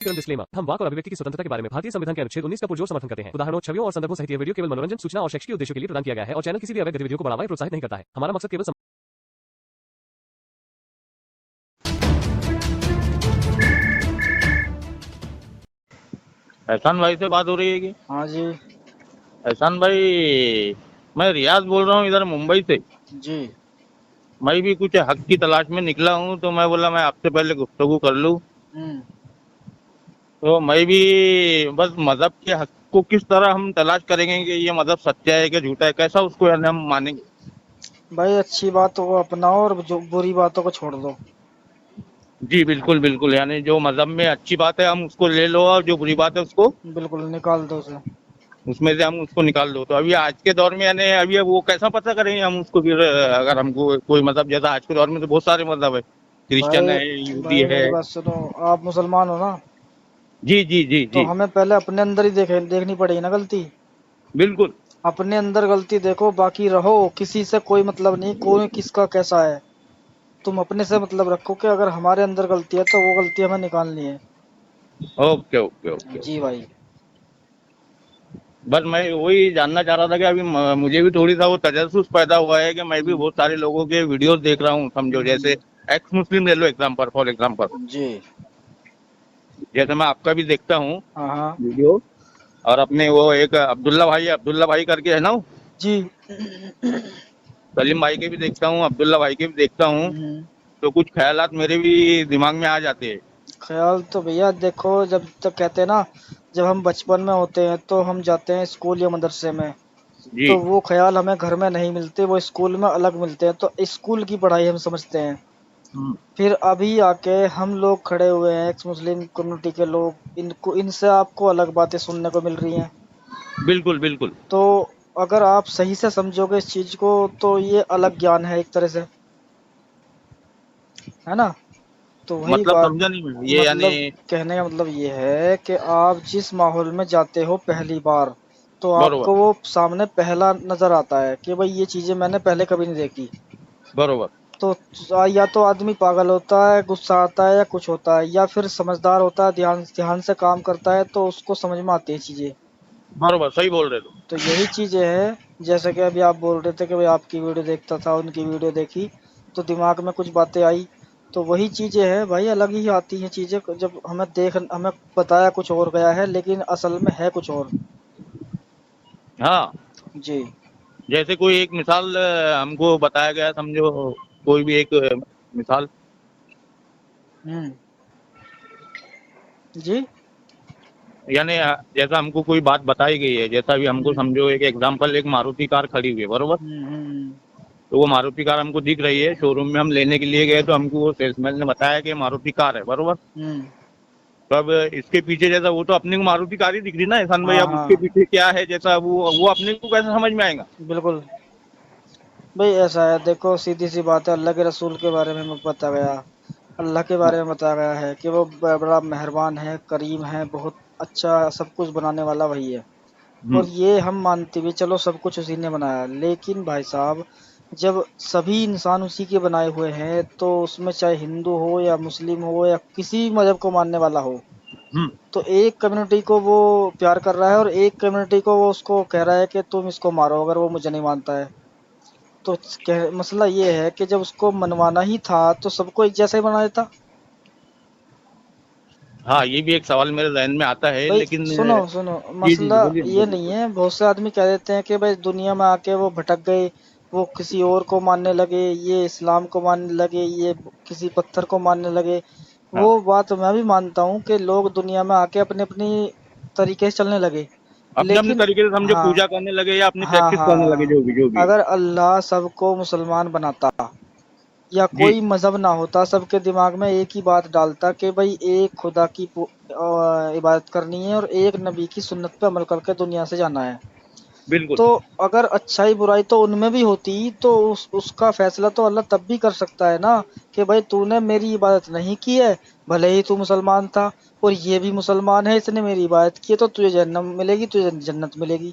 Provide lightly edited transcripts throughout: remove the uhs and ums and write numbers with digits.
Disclaimer, हम वाक और अभिव्यक्ति की स्वतंत्रता के बारे में भारतीय संविधान के अनुच्छेद 19 का पुरजोर समर्थन करते हैं। उदाहरणों, छवियों और संदर्भों सहित यह वीडियो केवल मनोरंजन, सूचना और शैक्षिक उद्देश्यों के लिए प्रदान किया गया है और चैनल किसी भी अवैध गतिविधियों को बढ़ावा या प्रोत्साहित नहीं करता है। हमारा मकसद केवल एहसान भाई से बात हो रही है कि? हाँ जी एहसान भाई, मैं रियाज बोल रहा हूँ इधर मुंबई से। जी। मैं भी कुछ हक की तलाश में निकला हूँ, तो मैं बोला मैं आपसे पहले गुफ्तगू कर लूँ। तो मैं भी बस मजहब के हक को किस तरह हम तलाश करेंगे कि ये मजहब सच्चा है कि झूठा है, कैसा उसको यानी हम मानेंगे? भाई अच्छी बातों को अपनाओ और जो बुरी बातों को छोड़ दो। जी बिल्कुल बिल्कुल, यानी जो मजहब में अच्छी बात है हम उसको ले लो और जो बुरी बात है उसको बिल्कुल निकाल दो उसे। उसमें से हम उसको निकाल दो। तो अभी आज के दौर में यानी अभी वो कैसा पता करेंगे हम उसको? फिर अगर हमको कोई मजहब, जैसा आज के दौर में तो बहुत सारे मजहब है, क्रिश्चियन भाई है, यहूदी भाई है। मेरी बात सुनो, आप मुसलमान हो ना, जी जी जी तो जी हमें पहले अपने अंदर ही देखनी पड़ेगी ना गलती। बिल्कुल। अपने अंदर गलती देखो, बाकी रहो, किसी से कोई मतलब नहीं, कोई किसका कैसा है। तुम अपने से मतलब रखो कि अगर हमारे अंदर गलती है तो वो गलती हमें निकालनी है। Okay okay okay. जी भाई। बस मैं वही जानना चाह रहा था कि अभी मुझे भी थोड़ी सा वो तजस्सुस पैदा हुआ है कि मैं भी हम्म, बहुत सारे लोगों के वीडियोस देख रहा हूँ। समझो जैसे एक्स मुस्लिम ले लो एग्जाम्पल, फॉर एग्जाम्पल। जी। जैसे मैं आपका भी देखता हूँ हाँ हाँ। वीडियो, और अपने वो एक अब्दुल्ला भाई करके है ना वो, जी। सलीम भाई के भी देखता हूँ, अब्दुल्ला भाई के भी देखता हूँ। हम्म, तो कुछ ख्यालात मेरे भी दिमाग में आ जाते हैं। ख्याल तो भैया देखो, जब तक कहते हैं ना, जब हम बचपन में होते हैं तो हम जाते हैं स्कूल या मदरसे में, जी। तो वो ख्याल हमें घर में नहीं मिलते, वो स्कूल में अलग मिलते हैं, तो स्कूल की पढ़ाई हम समझते हैं। हम्म, फिर अभी आके हम लोग खड़े हुए हैं, एक्स मुस्लिम कम्युनिटी के लोग, इनको इनसे आपको अलग बातें सुनने को मिल रही हैं। बिल्कुल बिल्कुल। तो अगर आप सही से समझोगे इस चीज को तो ये अलग ज्ञान है एक तरह से, है ना। तो वही मतलब बात, समझा नहीं मैं ये यानी। मतलब कहने का मतलब ये है कि आप जिस माहौल में जाते हो पहली बार, तो बरोबर आपको वो सामने पहला नजर आता है कि भाई ये चीजें मैंने पहले कभी नहीं देखी। बरोबर। तो या तो आदमी पागल होता है, गुस्सा आता है, या कुछ होता है, या फिर समझदार होता है, ध्यान ध्यान से काम करता है तो उसको समझ में आती है चीजें। बरोबर सही बोल रहे तो यही चीजें हैं, जैसे कि अभी आप बोल रहे थे कि भाई आपकी वीडियो देखता था, उनकी वीडियो देखी तो दिमाग में कुछ बातें आई। तो वही चीजें हैं भाई, अलग ही आती हैं चीजें जब हमें बताया कुछ और गया है लेकिन असल में है कुछ और। हो। हाँ, जी। जैसे कोई एक मिसाल हमको बताया गया, समझो कोई भी एक मिसाल। हम्म। जी। यानी जैसा हमको कोई बात बताई गई है, जैसा भी हमको हम्म समझो एक एग्जांपल, एक मारुति कार खड़ी हुई है बरोबर। हम्म हम्म तो वो मारुति कार हमको दिख रही है, शोरूम में हम लेने के लिए गए तो हमको वो सेल्समैन ने बताया कि मारुति कार है बरोबर। हम्म। तो अब इसके पीछे जैसा, वो तो अपने को मारुति कार ही दिख रही ना एहसान भाई, हाँ अब उसके हाँ पीछे क्या है जैसा वो अपने को कैसे समझ में आएगा? बिल्कुल। भाई ऐसा है, देखो सीधी सी बात है, अल्लाह के रसूल के बारे में हमें बताया गया, अल्लाह के हाँ। बारे में बताया गया है कि वो बड़ा मेहरबान है, करीम है, बहुत अच्छा, सब कुछ बनाने वाला वही है। और हम्म। ये हम मानते भी, चलो सब कुछ उसी ने बनाया, लेकिन भाई साहब जब सभी इंसान उसी के बनाए हुए हैं तो उसमें चाहे हिंदू हो या मुस्लिम हो या किसी मजहब को मानने वाला हो, हम्म। तो एक कम्युनिटी को वो प्यार कर रहा है और एक कम्युनिटी को वो उसको कह रहा है कि तुम इसको मारो अगर वो मुझे नहीं मानता है। तो मसला ये है कि जब उसको मनवाना ही था तो सबको एक जैसा ही बना देता। हाँ, ये भी एक सवाल मेरे जहन में आता है, भाई लेकिन सुनो सुनो, जी जी मसला जी, बोलिए ये बोलिए नहीं बोलिए। है, बहुत से आदमी कह देते हैं कि भाई दुनिया में आके वो भटक गए, वो किसी और को मानने लगे, ये इस्लाम को मानने लगे, ये किसी पत्थर को मानने लगे। हाँ, वो बात मैं भी मानता हूँ कि लोग दुनिया में आके अपने अपनी तरीके से चलने लगे, अपने अपने लेकिन तरीके से समझो हाँ पूजा करने लगे या अपनी हाँ प्रैक्टिस करने लगे, हाँ, जो भी है। अगर अल्लाह सबको मुसलमान बनाता या जी। कोई मजहब ना होता, सबके दिमाग में एक ही बात डालता कि भाई एक खुदा की इबादत करनी है और एक नबी की सुन्नत पे अमल करके दुनिया से जाना है, बिल्कुल। तो अगर अच्छाई बुराई तो उनमें भी होती, तो उसका फैसला तो अल्लाह तब भी कर सकता है ना कि भाई तूने मेरी इबादत नहीं की है, भले ही तू मुसलमान था और ये भी मुसलमान है, इसने मेरी इबादत की है, तो तुझे जन्नत मिलेगी, तुझे जन्नत मिलेगी।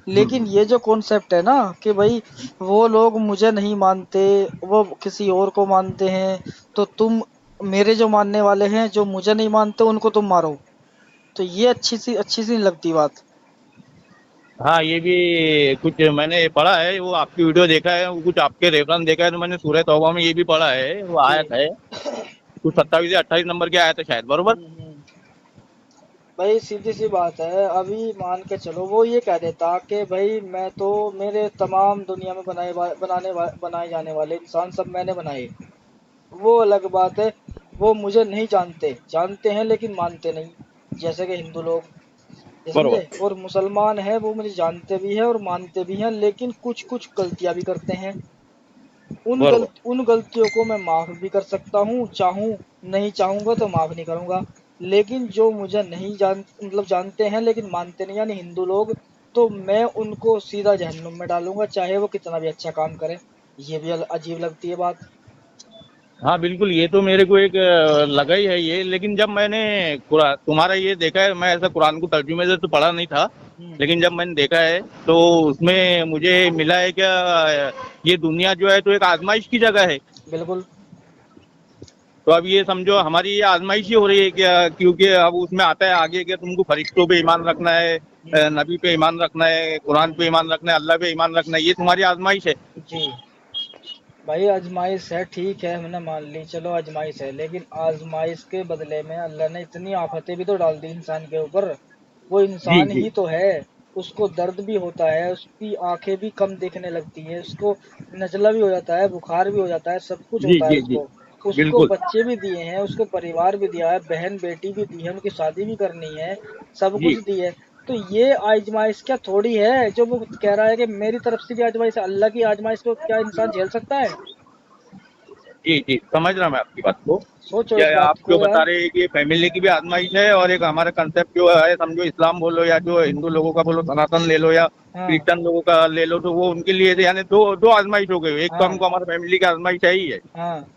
लेकिन हम्म। ये जो कॉन्सेप्ट है ना कि भाई वो लोग मुझे नहीं मानते, वो किसी और को मानते हैं, तो तुम मेरे जो मानने वाले हैं जो मुझे नहीं मानते उनको तुम मारो। तो ये अच्छी सी नहीं लगती बात। हाँ ये भी कुछ मैंने पढ़ा है, वो आपकी वीडियो देखा है, वो कुछ आपके रेफरेंस देखा है, तो मैंने सूरह तौबा में ये भी पढ़ा है, वो जी। आयत है कुछ 27 या 28 नंबर की आयत है शायद, बरोबर। हम्म। भाई सीधी सी बात है, अभी मान के चलो वो ये कह देता कि भाई मैं तो, मेरे तमाम दुनिया में बनाए जाने वाले इंसान सब मैंने बनाए, वो अलग बात है। वो मुझे नहीं जानते, जानते हैं लेकिन मानते नहीं, जैसे कि हिंदू लोग, ये समझे। बरोबर। और मुसलमान है, वो मुझे जानते भी हैं और मानते भी हैं, लेकिन कुछ कुछ गलतियां भी करते हैं। बरोबर। उन गलतियों को मैं माफ भी कर सकता हूँ, चाहूँ, नहीं चाहूंगा तो माफ नहीं करूंगा। लेकिन जो मुझे नहीं मतलब जानते हैं लेकिन मानते नहीं, यानी हिंदू लोग, तो मैं उनको सीधा जहन्नुम में डालूंगा, चाहे वो कितना भी अच्छा काम करे। ये भी अजीब लगती है बात। हाँ बिल्कुल, ये तो मेरे को एक लगा ही है ये, लेकिन जब मैंने तुम्हारा ये देखा है, मैं ऐसा कुरान को तर्जुमे से तो पढ़ा नहीं था, हम्म। लेकिन जब मैंने देखा है तो उसमें मुझे मिला है क्या, ये दुनिया जो है तो एक आजमाइश की जगह है। बिल्कुल। तो अब ये समझो हमारी ये आजमाइश ही हो रही है क्या, क्योंकि अब उसमें आता है आगे कि तुमको फरिश्तों पे ईमान रखना है, हम्म। नबी पे ईमान रखना है, कुरान पे ईमान रखना है, अल्लाह पे ईमान रखना है, ये तुम्हारी आजमाइश है। जी। भाई आजमाइश है, ठीक है, हमने मान ली, चलो आजमाइश है, लेकिन आजमाइश के बदले में अल्लाह ने इतनी आफतें भी तो डाल दी इंसान के ऊपर। वो जी इंसान जी ही तो है, उसको दर्द भी होता है, उसकी आंखें भी कम देखने लगती है, उसको नजला भी हो जाता है, बुखार भी हो जाता है, सब कुछ जी होता है जी जी उसको। उसको बिल्कुल। बच्चे भी दिए हैं, उसको परिवार भी दिया है, बहन बेटी भी दी है, उनकी शादी भी करनी है, सब जी कुछ दी है। तो ये आजमाइश क्या थोड़ी है जो वो कह रहा है कि मेरी तरफ से भी आजमाइश है, अल्लाह की आजमाइश को क्या इंसान झेल सकता है? जी जी समझ रहा मैं आपकी बात को। सोचो क्या इस आप बात जो को बता यार। रहे हैं कि फैमिली की भी आजमाइश है, और एक हमारा कंसेप्ट जो है, समझो इस्लाम बोलो या जो हिंदू लोगों का बोलो, सनातन ले लो या हाँ। क्रिश्चियन लोगों का ले लो, तो वो उनके लिए यानी दो दो आजमाइश हो गई, एक तो हाँ। हमको हमारा फैमिली की आजमाइश है ही है, हाँ।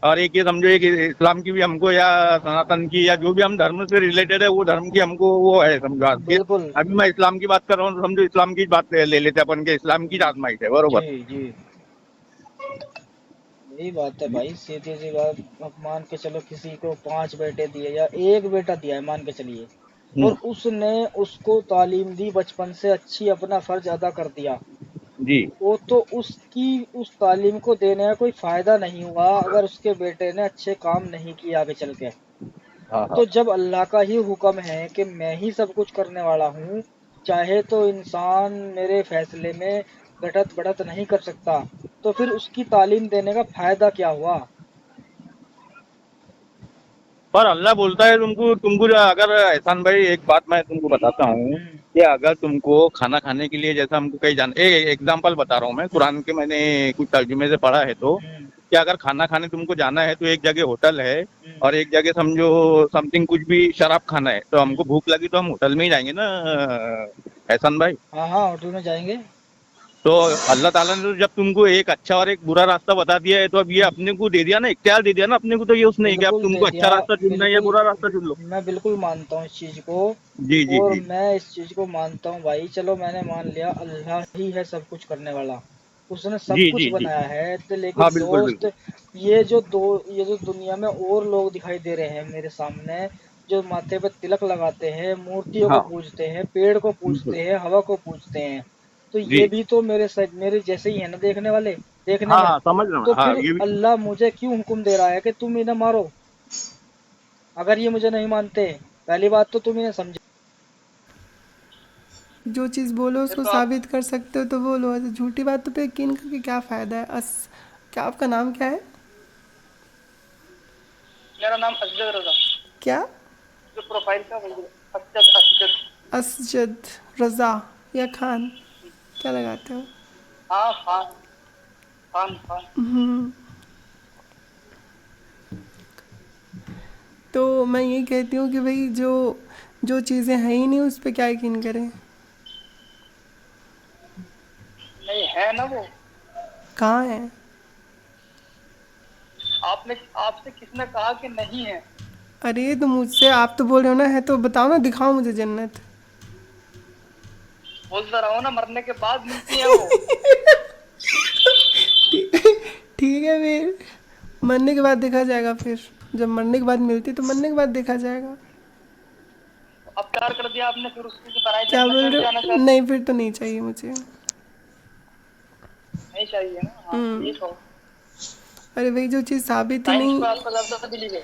और एक ये समझो एक इस्लाम की भी हमको, या सनातन की, या जो भी हम धर्म से रिलेटेड है वो धर्म की हमको वो है, समझो आज के। बिल्कुल। अभी मैं इस्लाम की बात कर रहा हूँ, तो समझो इस्लाम की बात ले लेते हैं अपन के, इस्लाम की आजमाइश है, बरोबर। जी। जी। यही बात है भाई, सीधी सी बात। अब मान के चलो किसी को 5 बेटे दिए या एक बेटा दिया है, मान के चलिए, और हम्म। उसने उसको तालीम दी, बचपन से अच्छी अपना फर्ज अदा कर दिया, जी। वो तो उसकी उस तालीम को देने का कोई फायदा नहीं हुआ अगर उसके बेटे ने अच्छे काम नहीं किए आगे चल के। हाँ हाँ। तो जब अल्लाह का ही हुक्म है कि मैं ही सब कुछ करने वाला हूँ, चाहे तो इंसान मेरे फैसले में घटत बढ़त नहीं कर सकता, तो फिर उसकी तालीम देने का फायदा क्या हुआ? पर अल्लाह बोलता है तुमको तुमको जो, अगर एहसान भाई एक बात मैं तुमको बताता हूँ, हम्म। कि अगर तुमको खाना खाने के लिए, जैसा हमको कहीं जाना, एग्जाम्पल बता रहा हूँ मैं, हम्म। कुरान के मैंने कुछ तर्जुमे से पढ़ा है, तो हम्म। कि अगर खाना खाने तुमको जाना है तो एक जगह होटल है, हम्म। और एक जगह समझो समथिंग कुछ भी शराब खाना है, तो हमको हम्म। भूख लगी तो हम होटल में ही जाएंगे ना, एहसान भाई। हाँ हाँ, होटल में जाएंगे। तो अल्लाह ताला ने तो जब तुमको एक अच्छा और एक बुरा रास्ता बता दिया है, तो अब ये हम्म। अपने को दे दिया ना, इख्तियार दे दिया ना अपने को, तो ये उसने कि अब बिल्कुल दे तुमको अच्छा दिया। रास्ता चुनना है या बिल्कुल। बुरा रास्ता चुन लो। मैं बिल्कुल मानता हूँ इस चीज को। जी जी और जी मैं इस चीज को मानता हूँ भाई, चलो मैंने मान लिया अल्लाह ही है सब कुछ करने वाला, उसने सब जी कुछ जी जी। बनाया है, तो हाँ लेकिन बिल्कुल दोस्त, बिल्कुल। ये जो दुनिया में और लोग दिखाई दे रहे हैं मेरे सामने, जो माथे पे तिलक लगाते हैं, मूर्तियों को हाँ पूजते हैं, पेड़ को बिल्कुल। पूजते हैं, हवा को पूजते हैं, तो जी। ये भी तो मेरे जैसे ही है ना देखने वाले, देखने हाँ में। हाँ समझ रहा हूँ तो हाँ फिर ये भी। अल्लाह मुझे क्यों हुक्म दे रहा है कि तुम इन्हें मारो? अगर ये मुझे नहीं मानते, पहली बात तो तुम इन्हें समझे। जो चीज़ बोलो उसको तो आप, साबित कर सकते हो तो बोलो, ऐसे झूठी बातों पे यकीन करके क्या फ़ायदा है। क्या आपका नाम क्या है? मेरा नाम असजद रजा, क्या? जो प्रोफाइल का असजद असजद। असजद रज़ा या खान, क्या लगाते हो? हाँ खान, खान खान। तो मैं ये कहती हूँ कि भाई जो जो चीज़ें हैं ही नहीं उस पर क्या यकीन करें। नहीं है ना वो। कहाँ है? आपने, आपसे किसने कहा कि नहीं है? अरे तो मुझसे आप तो बोल रहे हो ना है, तो बताओ ना, दिखाओ मुझे जन्नत। बोल तो रहा हूँ ना, मरने के बाद मिलती है वो। ठीक है, फिर मरने के बाद देखा जाएगा। फिर जब मरने के बाद मिलती तो मरने के बाद देखा जाएगा। इनकार कर दिया आपने, फिर उसकी पढ़ाई क्या बोल रहे हो? नहीं, फिर तो नहीं चाहिए मुझे। नहीं चाहिए ना? हाँ, ये कहो। अरे भाई जो चीज़ साबित ही नहीं, आपका ज्यादा बिलीव है।